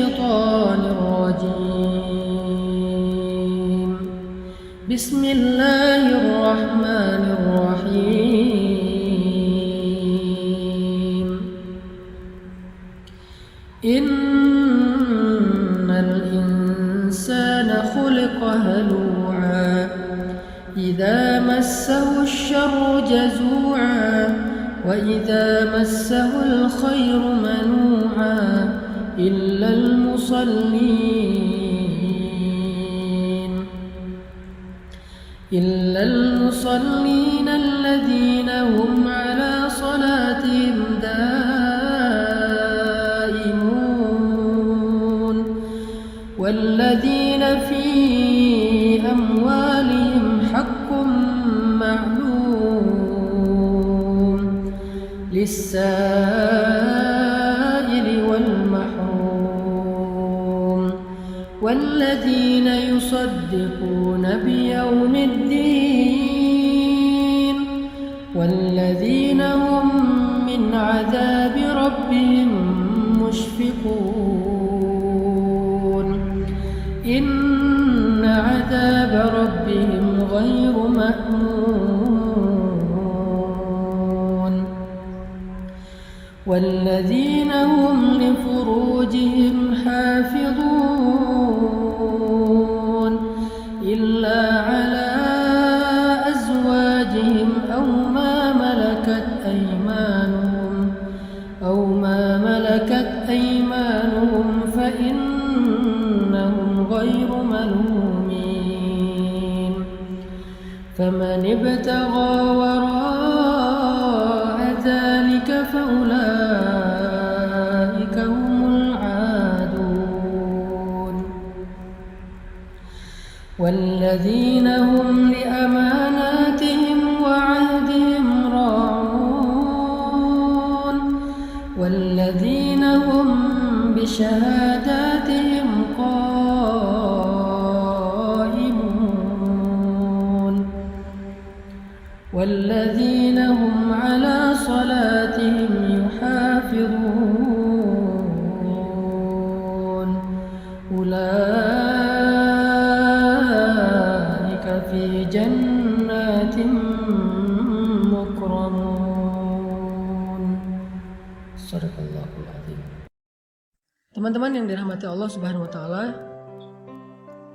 الشيطان الرجيم. بسم الله الرحمن الرحيم. إن الإنسان خلق هلوعا إذا مسه الشر جزوعا وإذا مسه الخير منوعا إلا المصلين الذين هم على صلاتهم دائمون والذين في أموالهم حق معلوم للسائل والمحروم والذين يصدقون بيوم الدين والذين هم من عذاب ربهم مشفقون إن عذاب ربهم غير مأمون والذين هم لفروجهم حافظون إلا على أزواجهم أو ما ملكت أيمانهم فإنهم غير ملومين فمن ابتغى وراء ذلك فأولئك هم العادون والذين هم لأماناتهم وعهدهم راعون والذين هم بشهاداتهم قائمون والذين هم على صلاتهم يحافظون أولئك في جنات مكرمون. Sadaqallahul Azim. Teman-teman yang dirahmati Allah Subhanahu wa taala,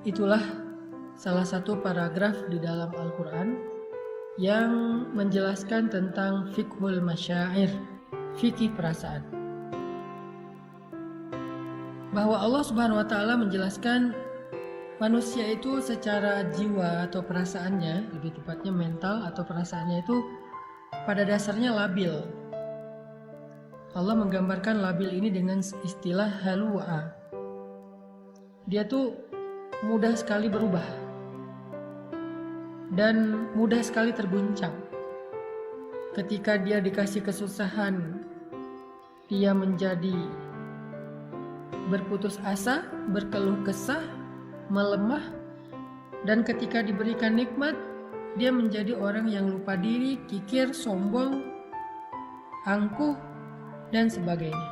itulah salah satu paragraf di dalam Al-Qur'an yang menjelaskan tentang fiqhul masyair, fikih perasaan. Bahwa Allah Subhanahu wa taala menjelaskan manusia itu secara jiwa atau perasaannya, lebih tepatnya mental atau perasaannya itu pada dasarnya labil. Allah menggambarkan labil ini dengan istilah halua. Dia tuh mudah sekali berubah dan mudah sekali terguncang. Ketika dia dikasih kesusahan, dia menjadi berputus asa, berkeluh kesah, melemah, dan ketika diberikan nikmat, dia menjadi orang yang lupa diri, kikir, sombong, angkuh, dan sebagainya.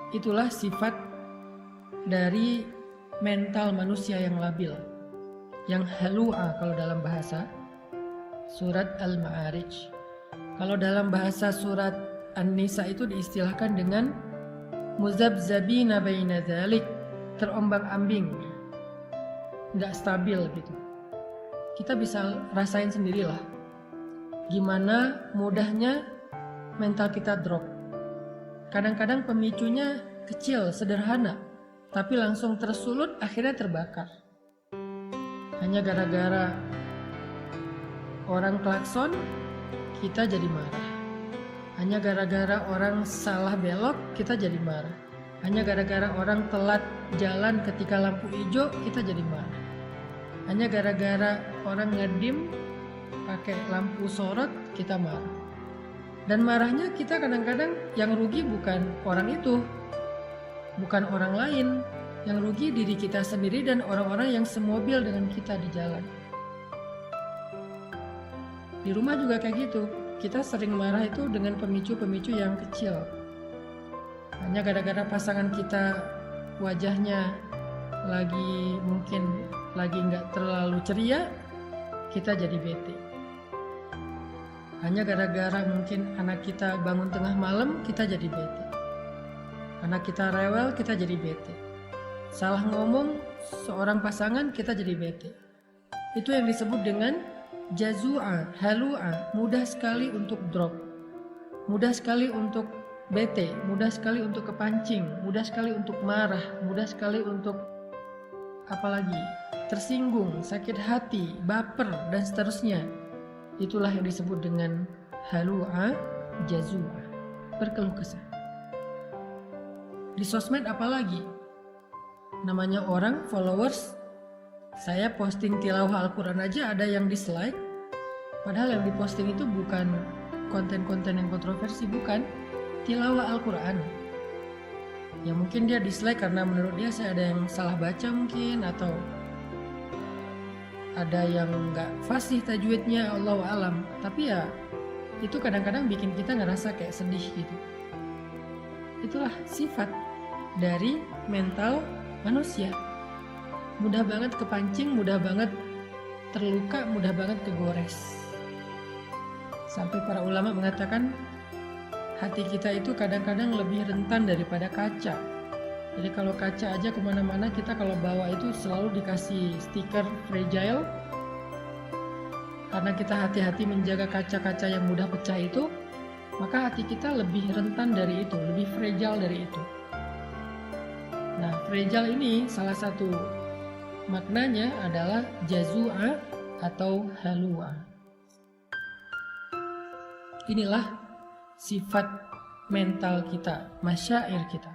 Itulah sifat dari mental manusia yang labil, yang halua kalau dalam bahasa surat Al-Ma'arij. Kalau dalam bahasa surat An-Nisa itu diistilahkan dengan muzabzabina baina dzalik, terombang-ambing, nggak stabil gitu. Kita bisa rasain sendirilah gimana mudahnya mental kita drop. Kadang-kadang pemicunya kecil, sederhana, tapi langsung tersulut, akhirnya terbakar. Hanya gara-gara orang klakson, kita jadi marah. Hanya gara-gara orang salah belok, kita jadi marah. Hanya gara-gara orang telat jalan ketika lampu hijau, kita jadi marah. Hanya gara-gara orang ngedim pakai lampu sorot, kita marah. Dan marahnya kita kadang-kadang yang rugi bukan orang itu, bukan orang lain. Yang rugi diri kita sendiri dan orang-orang yang semobil dengan kita di jalan. Di rumah juga kayak gitu. Kita sering marah itu dengan pemicu-pemicu yang kecil. Hanya gara-gara pasangan kita wajahnya mungkin lagi nggak terlalu ceria, kita jadi bete. Hanya gara-gara mungkin anak kita bangun tengah malam, kita jadi bete. Anak kita rewel, kita jadi bete. Salah ngomong seorang pasangan, kita jadi bete. Itu yang disebut dengan jazua, halua, mudah sekali untuk drop, mudah sekali untuk bete, mudah sekali untuk kepancing, mudah sekali untuk marah, mudah sekali untuk apalagi tersinggung, sakit hati, baper, dan seterusnya. Itulah yang disebut dengan halua, jazua, berkeluh kesah. Di sosmed apalagi? Namanya orang, followers, saya posting tilawah Al-Quran aja ada yang dislike, padahal yang diposting itu bukan konten-konten yang kontroversi, bukan tilawah Al-Quran. Ya mungkin dia dislike karena menurut dia saya ada yang salah baca mungkin, atau ada yang gak fasih tajwidnya, Allahu alam. Tapi ya itu kadang-kadang bikin kita ngerasa kayak sedih gitu. Itulah sifat dari mental manusia. Mudah banget kepancing, mudah banget terluka, mudah banget kegores. Sampai para ulama mengatakan hati kita itu kadang-kadang lebih rentan daripada kaca. Jadi kalau kaca aja kemana-mana, kita kalau bawa itu selalu dikasih stiker fragile. Karena kita hati-hati menjaga kaca-kaca yang mudah pecah itu, maka hati kita lebih rentan dari itu, lebih fragile dari itu. Nah, fragile ini salah satu maknanya adalah jazua atau halua. Inilah sifat mental kita, masyair kita.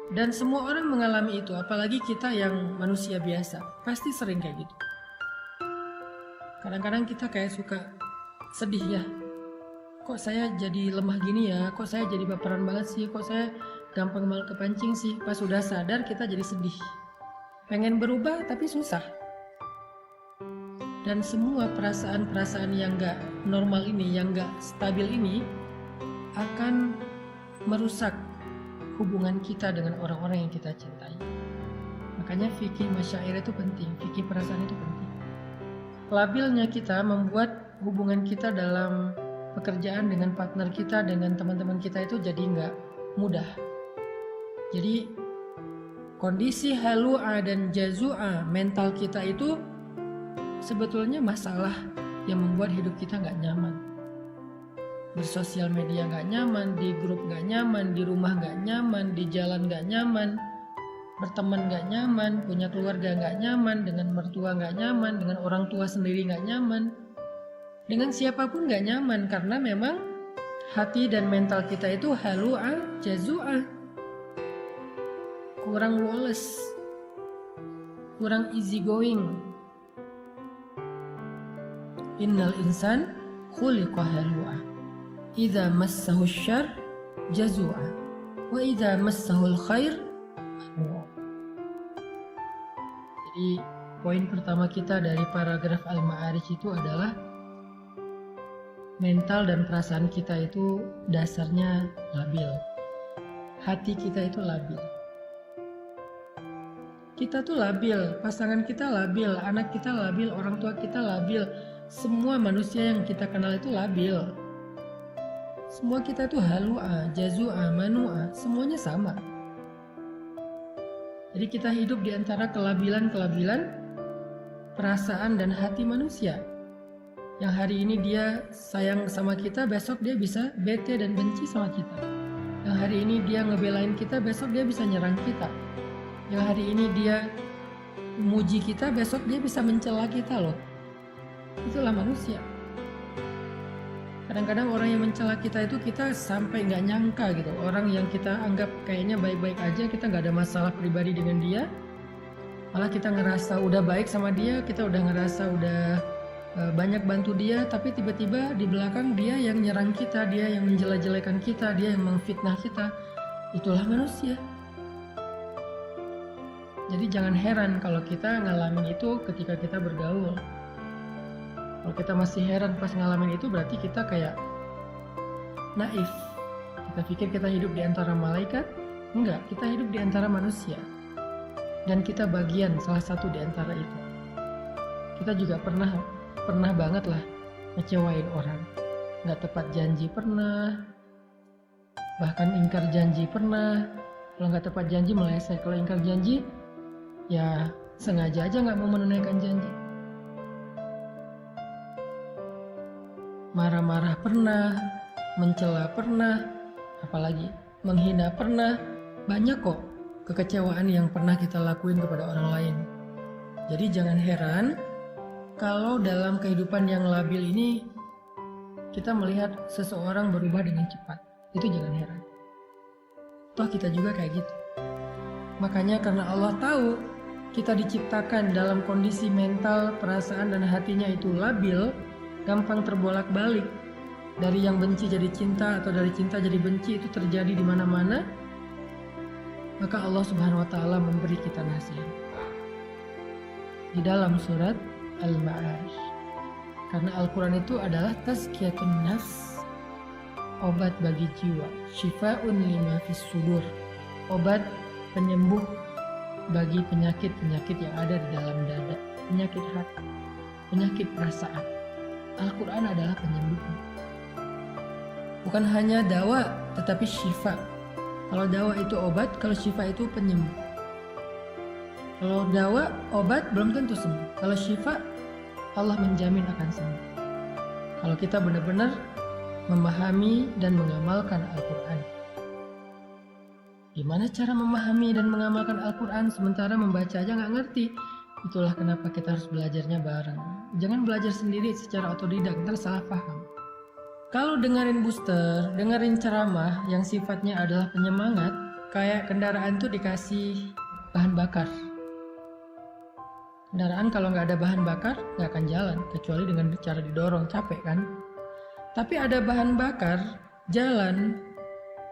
Dan semua orang mengalami itu, apalagi kita yang manusia biasa, pasti sering kayak gitu. Kadang-kadang kita kayak suka sedih ya, kok saya jadi lemah gini ya, kok saya jadi baperan banget sih, kok saya gampang malah kepancing sih. Pas sudah sadar kita jadi sedih, pengen berubah tapi susah. Dan semua perasaan-perasaan yang gak normal ini, yang gak stabil ini akan merusak hubungan kita dengan orang-orang yang kita cintai. Makanya fikih masyair itu penting, fikih perasaan itu penting. Labilnya kita membuat hubungan kita dalam pekerjaan dengan partner kita, dengan teman-teman kita itu jadi gak mudah. Jadi kondisi halua dan jazua mental kita itu sebetulnya masalah yang membuat hidup kita gak nyaman. Bersosial media gak nyaman, di grup gak nyaman, di rumah gak nyaman, di jalan gak nyaman, berteman gak nyaman, punya keluarga gak nyaman, dengan mertua gak nyaman, dengan orang tua sendiri gak nyaman, dengan siapapun gak nyaman, karena memang hati dan mental kita itu halua, jazua, kurang woles, kurang easy going. Innal insan khuliqa halua, idza massahu syarr jazua, wa idza massahu khair manua. Jadi poin pertama kita dari paragraf Al-Ma'arij itu adalah mental dan perasaan kita itu dasarnya labil. Hati kita itu labil. Kita tuh labil, pasangan kita labil, anak kita labil, orang tua kita labil. Semua manusia yang kita kenal itu labil. Semua kita itu halua, jazua, manua, semuanya sama. Jadi kita hidup di antara kelabilan-kelabilan perasaan dan hati manusia. Yang hari ini dia sayang sama kita, besok dia bisa bete dan benci sama kita. Yang hari ini dia ngebelain kita, besok dia bisa nyerang kita. Yang hari ini dia muji kita, besok dia bisa mencela kita loh. Itulah manusia. Kadang-kadang orang yang mencela kita itu kita sampai nggak nyangka gitu. Orang yang kita anggap kayaknya baik-baik aja, kita nggak ada masalah pribadi dengan dia, malah kita ngerasa udah baik sama dia, kita udah ngerasa udah banyak bantu dia, tapi tiba-tiba di belakang dia yang nyerang kita, dia yang menjelek-jelekan kita, dia yang memfitnah kita. Itulah manusia. Jadi jangan heran kalau kita ngalamin itu ketika kita bergaul. Kalau kita masih heran pas ngalamin itu, berarti kita kayak naif. Kita pikir kita hidup di antara malaikat, Enggak, kita hidup di antara manusia. Dan kita bagian salah satu di antara itu. Kita juga pernah banget lah ngecewain orang. Nggak tepat janji pernah, bahkan ingkar janji pernah. Kalau nggak tepat janji meleset, kalau ingkar janji ya sengaja aja nggak mau menunaikan janji. Marah-marah pernah, mencela pernah, apalagi menghina pernah. Banyak kok kekecewaan yang pernah kita lakuin kepada orang lain. Jadi jangan heran kalau dalam kehidupan yang labil ini kita melihat seseorang berubah dengan cepat. Itu jangan heran. Toh kita juga kayak gitu. Makanya karena Allah tahu kita diciptakan dalam kondisi mental, perasaan dan hatinya itu labil, gampang terbolak-balik. Dari yang benci jadi cinta atau dari cinta jadi benci itu terjadi di mana-mana. Maka Allah Subhanahu wa taala memberi kita nasihat. Di dalam surat Al-Ma'arij. Karena Al-Qur'an itu adalah tazkiyatun nafs, obat bagi jiwa, syifa'un lima fis sudur, obat penyembuh bagi penyakit-penyakit yang ada di dalam dada, penyakit hati, penyakit perasaan. Al-Quran adalah penyembuhnya. Bukan hanya dawa, tetapi syifa. Kalau dawa itu obat, kalau syifa itu penyembuh. Kalau dawa, obat belum tentu sembuh. Kalau syifa, Allah menjamin akan sembuh. Kalau kita benar-benar memahami dan mengamalkan Al-Quran. Gimana cara memahami dan mengamalkan Al-Quran sementara membaca aja nggak ngerti? Itulah kenapa kita harus belajarnya bareng. Jangan belajar sendiri secara otodidak, ntar salah paham. Kalau dengerin booster, dengerin ceramah yang sifatnya adalah penyemangat, kayak kendaraan tuh dikasih bahan bakar. Kendaraan kalau nggak ada bahan bakar nggak akan jalan, kecuali dengan cara didorong, capek kan? Tapi ada bahan bakar, jalan.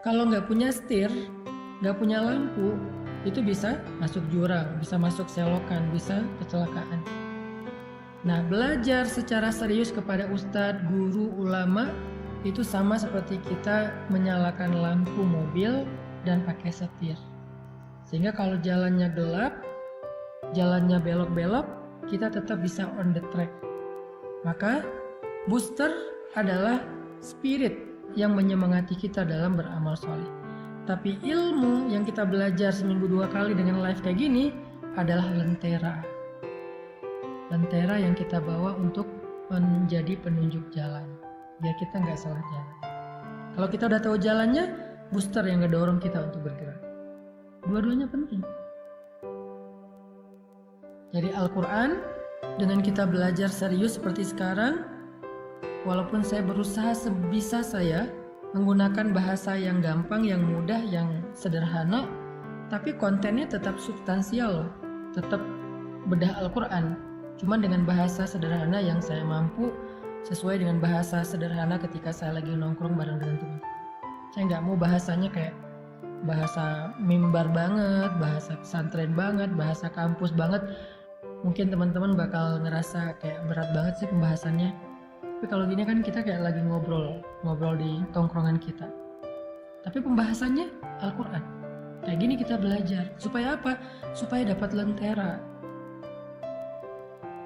Kalau nggak punya setir, nggak punya lampu, itu bisa masuk jurang, bisa masuk selokan, bisa kecelakaan. Nah, belajar secara serius kepada ustadz, guru, ulama itu sama seperti kita menyalakan lampu mobil dan pakai setir. Sehingga kalau jalannya gelap, jalannya belok-belok, kita tetap bisa on the track. Maka booster adalah spirit yang menyemangati kita dalam beramal soleh. Tapi ilmu yang kita belajar seminggu 2 kali dengan live kayak gini adalah lentera. Lentera yang kita bawa untuk menjadi penunjuk jalan, biar kita nggak salah jalan. Kalau kita udah tahu jalannya, booster yang ngedorong kita untuk bergerak. Dua-duanya penting. Jadi Al-Quran, dengan kita belajar serius seperti sekarang, walaupun saya berusaha sebisa saya menggunakan bahasa yang gampang, yang mudah, yang sederhana, tapi kontennya tetap substansial loh, tetap bedah Al-Quran. Cuman dengan bahasa sederhana yang saya mampu, sesuai dengan bahasa sederhana ketika saya lagi nongkrong bareng dengan teman. Saya nggak mau bahasanya kayak bahasa mimbar banget, bahasa pesantren banget, bahasa kampus banget. Mungkin teman-teman bakal ngerasa kayak berat banget sih pembahasannya. Tapi kalau gini kan kita kayak lagi ngobrol di tongkrongan kita. Tapi pembahasannya Al-Quran. Kayak gini kita belajar. Supaya apa? Supaya dapat lentera.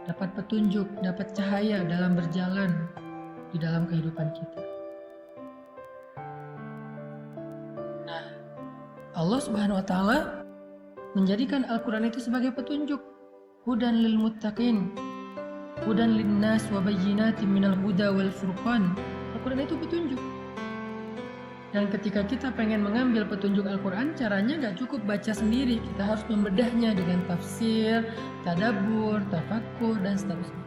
Dapat petunjuk, dapat cahaya dalam berjalan di dalam kehidupan kita. Nah, Allah Subhanahu wa taala menjadikan Al-Quran itu sebagai petunjuk. Hudan lil muttaqin, hudan linnas wa bayyinatin minal huda wal furqan. Al-Quran itu petunjuk. Dan ketika kita pengen mengambil petunjuk Al-Quran, caranya gak cukup baca sendiri. Kita harus membedahnya dengan tafsir, tadabbur, tafakkur, dan seterusnya.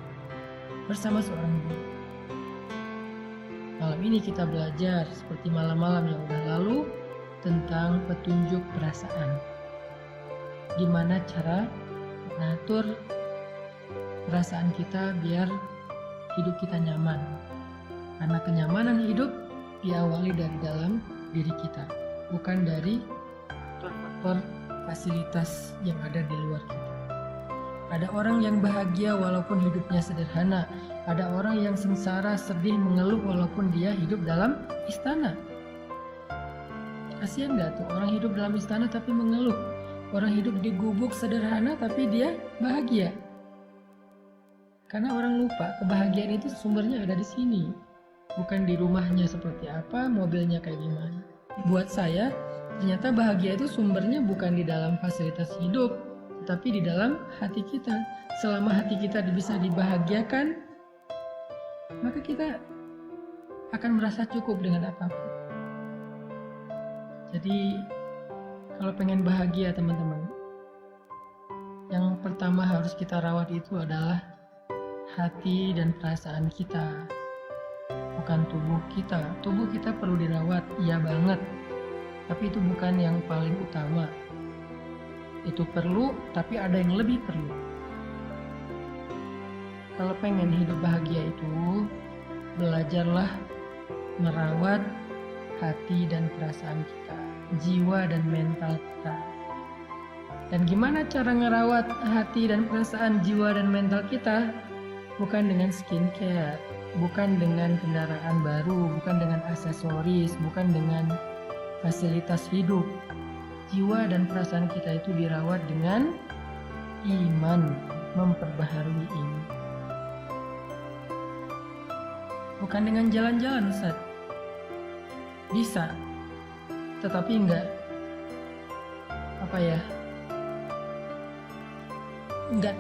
Bersama seorang guru. Malam ini kita belajar seperti malam-malam yang udah lalu tentang petunjuk perasaan. Gimana cara mengatur perasaan kita biar hidup kita nyaman. Karena kenyamanan hidup diawali dari dalam diri kita, bukan dari faktor fasilitas yang ada di luar kita. Ada orang yang bahagia walaupun hidupnya sederhana. Ada orang yang sengsara, sedih, mengeluh walaupun dia hidup dalam istana. Kasihan nggak tuh orang hidup dalam istana tapi mengeluh. Orang hidup di gubuk sederhana tapi dia bahagia. Karena orang lupa kebahagiaan itu sumbernya ada di sini. Bukan di rumahnya seperti apa, mobilnya kayak gimana. Buat saya, ternyata bahagia itu sumbernya bukan di dalam fasilitas hidup, tetapi di dalam hati kita. Selama hati kita bisa dibahagiakan, maka kita akan merasa cukup dengan apapun. Jadi, kalau pengen bahagia teman-teman, yang pertama harus kita rawat itu adalah hati dan perasaan kita, bukan tubuh kita. Tubuh kita perlu dirawat, iya banget, tapi itu bukan yang paling utama. Itu perlu, tapi ada yang lebih perlu. Kalau pengen hidup bahagia itu, belajarlah merawat hati dan perasaan kita, jiwa dan mental kita. Dan gimana cara ngerawat hati dan perasaan, jiwa dan mental kita? Bukan dengan skincare, bukan dengan kendaraan baru, bukan dengan aksesoris, bukan dengan fasilitas hidup. Jiwa dan perasaan kita itu dirawat dengan iman, memperbaharui ini. Bukan dengan jalan-jalan, Ustaz. Bisa, tetapi enggak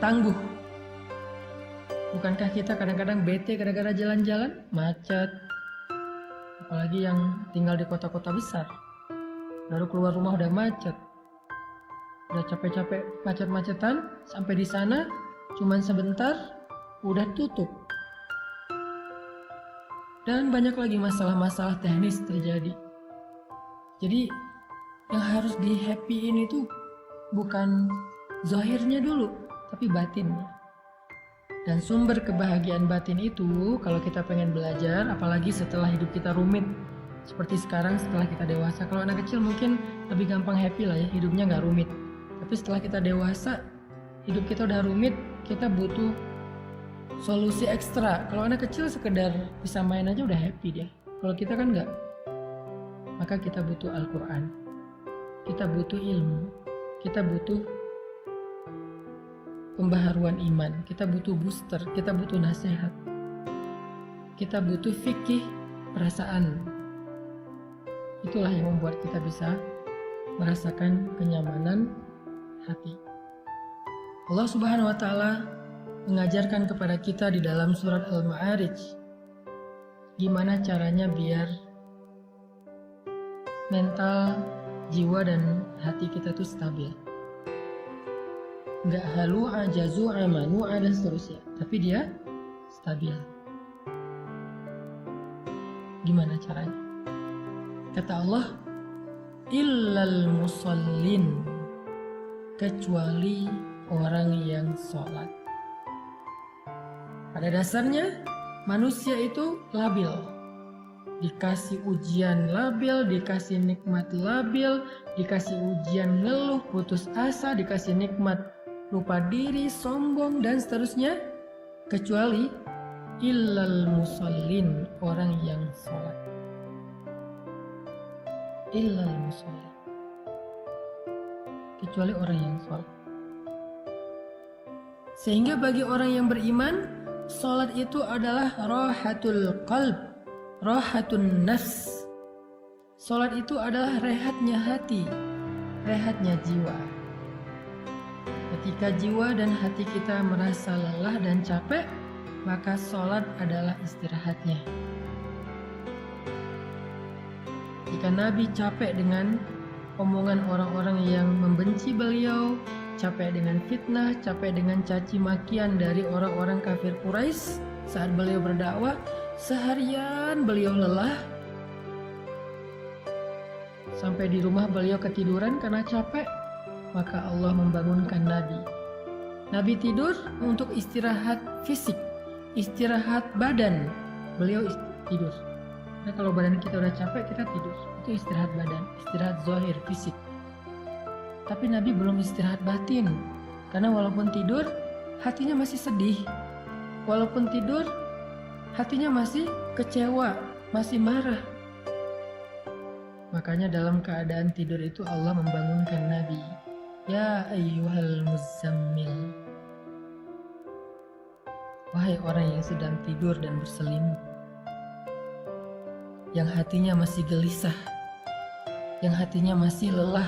tangguh. Bukankah kita kadang-kadang bete gara-gara jalan-jalan, macet, apalagi yang tinggal di kota-kota besar, baru keluar rumah udah macet, udah capek-capek macet-macetan, sampai di sana cuman sebentar udah tutup, dan banyak lagi masalah-masalah teknis terjadi. Jadi yang harus di happyin itu bukan zahirnya dulu, tapi batinnya. Dan sumber kebahagiaan batin itu kalau kita pengen belajar, apalagi setelah hidup kita rumit seperti sekarang setelah kita dewasa. Kalau anak kecil mungkin lebih gampang happy lah ya, hidupnya nggak rumit. Tapi setelah kita dewasa, hidup kita udah rumit, kita butuh solusi ekstra. Kalau anak kecil sekedar bisa main aja udah happy dia. Kalau kita kan nggak. Maka kita butuh Al-Quran, kita butuh ilmu, kita butuh pembaharuan iman, kita butuh booster, kita butuh nasihat, kita butuh fikih perasaan. Itulah yang membuat kita bisa merasakan kenyamanan hati. Allah Subhanahu wa Ta'ala mengajarkan kepada kita di dalam surat Al-Ma'arij gimana caranya biar mental, jiwa dan hati kita itu stabil. Nggak halu, ajazu, amanu, dan seterusnya, tapi dia stabil. Gimana caranya? Kata Allah, illal musallin, kecuali orang yang sholat. Pada dasarnya manusia itu labil, dikasih ujian labil, dikasih nikmat labil, dikasih ujian ngeluh, putus asa, dikasih nikmat lupa diri, sombong, dan seterusnya, kecuali illal musallin, orang yang sholat. Illal musallin, kecuali orang yang sholat. Sehingga bagi orang yang beriman, sholat itu adalah rahatul qalb, rahatun nafs. Sholat itu adalah rehatnya hati, rehatnya jiwa. Ketika jiwa dan hati kita merasa lelah dan capek, maka sholat adalah istirahatnya. Jika Nabi capek dengan omongan orang-orang yang membenci beliau, capek dengan fitnah, capek dengan caci makian dari orang-orang kafir Quraisy saat beliau berdakwah, seharian beliau lelah, sampai di rumah beliau ketiduran karena capek, maka Allah membangunkan Nabi. Nabi tidur untuk istirahat fisik, istirahat badan. Beliau tidur. Nah, kalau badan kita udah capek, kita tidur. Itu istirahat badan, istirahat zahir, fisik. Tapi Nabi belum istirahat batin. Karena walaupun tidur, hatinya masih sedih. Walaupun tidur, hatinya masih kecewa, masih marah. Makanya dalam keadaan tidur itu Allah membangunkan Nabi. Ya ayyuhal muzammil. Wahai orang yang sedang tidur dan berselimut, yang hatinya masih gelisah, yang hatinya masih lelah,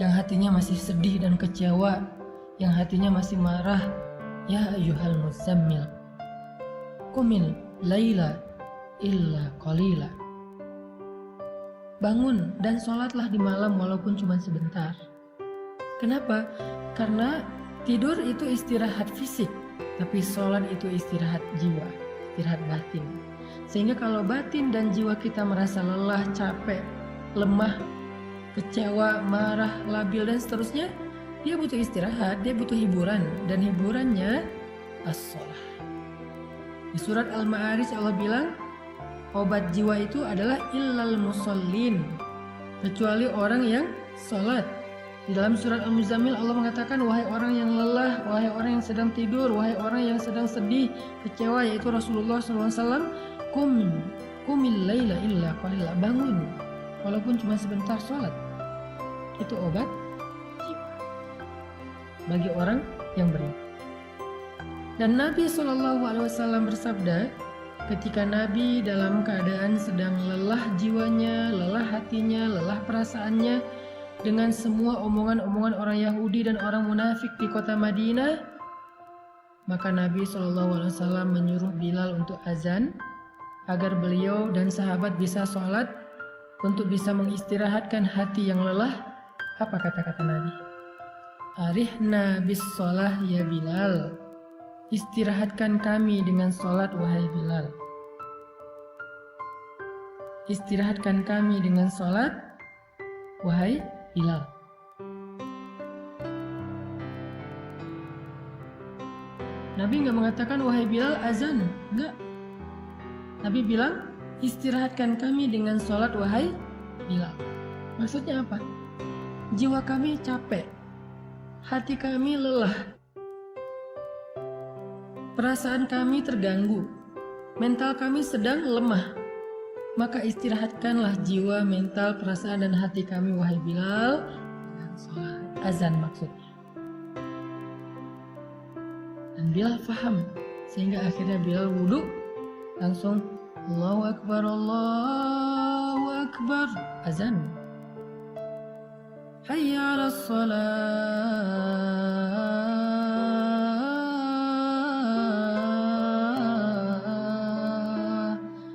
yang hatinya masih sedih dan kecewa, yang hatinya masih marah. Ya ayyuhal muzammil, qumil laila illa qalila. Bangun dan sholatlah di malam walaupun cuma sebentar. Kenapa? Karena tidur itu istirahat fisik, tapi sholat itu istirahat jiwa, istirahat batin. Sehingga kalau batin dan jiwa kita merasa lelah, capek, lemah, kecewa, marah, labil dan seterusnya, dia butuh istirahat, dia butuh hiburan, dan hiburannya as-sholah. Di surat Al-Ma'arij Allah bilang, obat jiwa itu adalah illal musallin, kecuali orang yang sholat. Di dalam surat Al-Muzammil Allah mengatakan, wahai orang yang lelah, wahai orang yang sedang tidur, wahai orang yang sedang sedih, kecewa, yaitu Rasulullah SAW, Qumil laila illa qalila, bangun walaupun cuma sebentar, sholat. Itu obat jiwa bagi orang yang beriman. Dan Nabi SAW bersabda, ketika Nabi dalam keadaan sedang lelah jiwanya, lelah hatinya, lelah perasaannya dengan semua omongan-omongan orang Yahudi dan orang munafik di kota Madinah, maka Nabi SAW menyuruh Bilal untuk azan agar beliau dan sahabat bisa sholat untuk bisa mengistirahatkan hati yang lelah. Apa kata-kata Nabi? Arihna bis sholah ya Bilal, istirahatkan kami dengan sholat wahai Bilal. Istirahatkan kami dengan sholat wahai Bilal. Nabi nggak mengatakan wahai Bilal azan, enggak. Nabi bilang istirahatkan kami dengan sholat wahai Bilal. Maksudnya apa? Jiwa kami capek, hati kami lelah, perasaan kami terganggu, mental kami sedang lemah. Maka istirahatkanlah jiwa, mental, perasaan, dan hati kami wahai Bilal dengan sholat azan maksudnya. Dan Bilal faham, sehingga akhirnya Bilal wudhu, langsung Allahu Akbar, Allahu Akbar, azan. Hayya ala salat.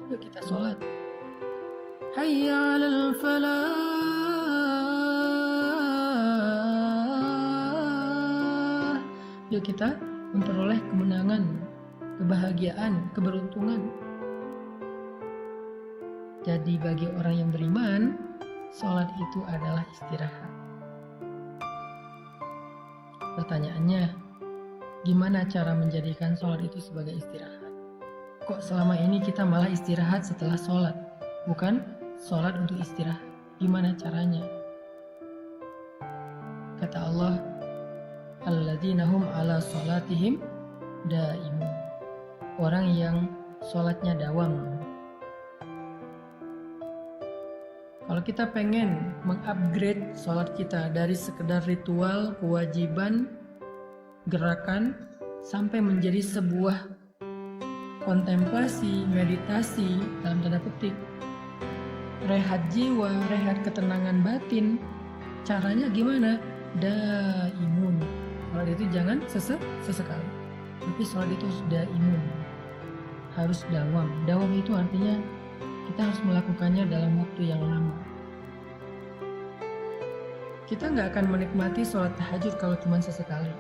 Yuk kita sholat. Hayya alal falah. Yuk kita memperoleh kemenangan, kebahagiaan, keberuntungan. Jadi bagi orang yang beriman, sholat itu adalah istirahat. Pertanyaannya, gimana cara menjadikan sholat itu sebagai istirahat? Kok selama ini kita malah istirahat setelah sholat, bukan sholat untuk istirahat? Gimana caranya? Kata Allah, alladzina hum ala sholatihim daimun, orang yang sholatnya dawam. Kalau kita pengen mengupgrade sholat kita dari sekedar ritual, kewajiban, gerakan, sampai menjadi sebuah kontemplasi, meditasi, dalam tanda petik, rehat jiwa, rehat ketenangan batin, caranya gimana? Daimun. Sholat itu jangan sesekali, tapi sholat itu harus daimun, harus dawam. Dawam itu artinya kita harus melakukannya dalam waktu yang lama. Kita nggak akan menikmati sholat tahajud kalau cuma sesekali.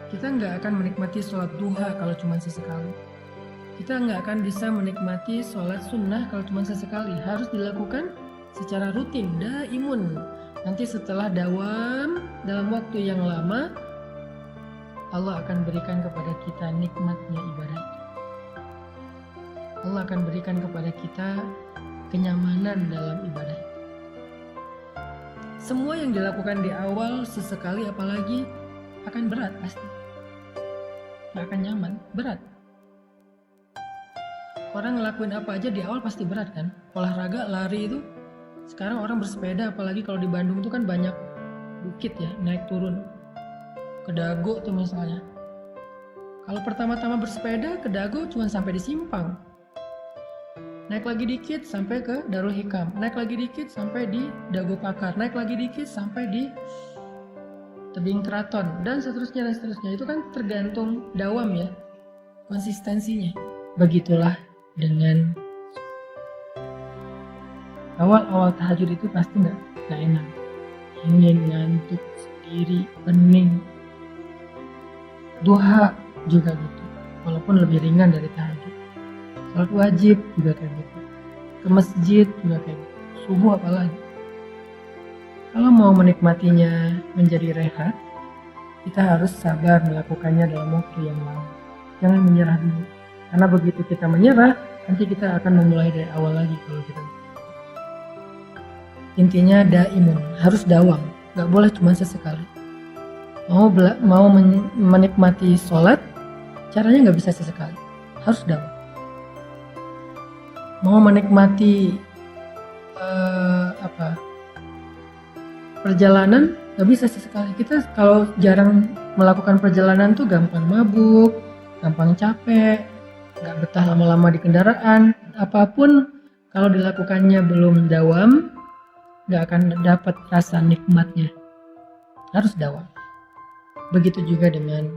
Kita nggak akan menikmati sholat duha kalau cuma sesekali. Kita nggak akan bisa menikmati sholat sunnah kalau cuma sesekali. Harus dilakukan secara rutin, daimun. Nanti setelah dawam dalam waktu yang lama, Allah akan berikan kepada kita nikmatnya ibadah itu. Allah akan berikan kepada kita kenyamanan dalam ibadah itu. Semua yang dilakukan di awal sesekali apalagi akan berat pasti. Gak akan nyaman, berat. Orang ngelakuin apa aja di awal pasti berat kan? Olahraga, lari itu Sekarang orang bersepeda, apalagi kalau di Bandung tuh kan banyak bukit ya, naik turun. Ke Dago tuh misalnya. Kalau pertama-tama bersepeda ke Dago cuma sampai di Simpang. Naik lagi dikit sampai ke Darul Hikam. Naik lagi dikit sampai di Dago Pakar. Naik lagi dikit sampai di Tebing Keraton. Dan seterusnya dan seterusnya. Itu kan tergantung dawam ya. Konsistensinya. Begitulah dengan awal-awal tahajud itu pasti nggak enak. Ingin ngantuk sendiri, pening. Duha juga gitu, walaupun lebih ringan dari tahajud. Salat wajib juga kayak gitu, ke masjid juga kayak gitu, subuh apalagi. Kalau mau menikmatinya menjadi rehat, kita harus sabar melakukannya dalam waktu yang lama. Jangan menyerah dulu, karena begitu kita menyerah, nanti kita akan memulai dari awal lagi. Kalau kita intinya daimun, harus dawam, nggak boleh cuma sesekali. Mau menikmati sholat, caranya nggak bisa sesekali, harus dawam. Mau menikmati perjalanan, nggak bisa sesekali. Kita kalau jarang melakukan perjalanan tuh gampang mabuk, gampang capek, nggak betah lama-lama di kendaraan. Apapun kalau dilakukannya belum dawam, nggak akan dapat rasa nikmatnya. Harus dawam. Begitu juga dengan,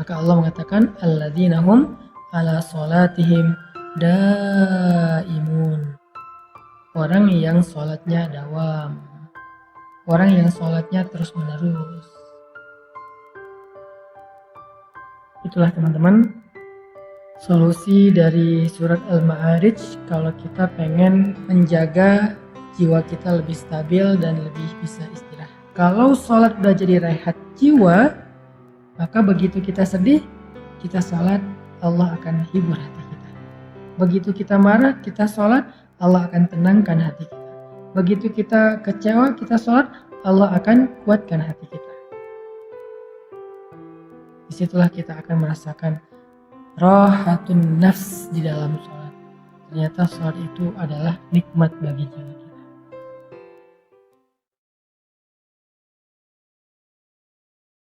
maka Allah mengatakan alladzina hum ala sholatihim daimun. Orang yang sholatnya dawam, orang yang sholatnya terus menerus. Itulah teman-teman solusi dari surat Al-Ma'arij kalau kita pengen menjaga jiwa kita lebih stabil dan lebih bisa istirahat. Kalau sholat udah jadi rehat jiwa, maka begitu kita sedih, kita sholat, Allah akan hibur hati kita. Begitu kita marah, kita sholat, Allah akan tenangkan hati kita. Begitu kita kecewa, kita sholat, Allah akan kuatkan hati kita. Disitulah kita akan merasakan rahatun nafs di dalam sholat. Ternyata sholat itu adalah nikmat bagi jiwa.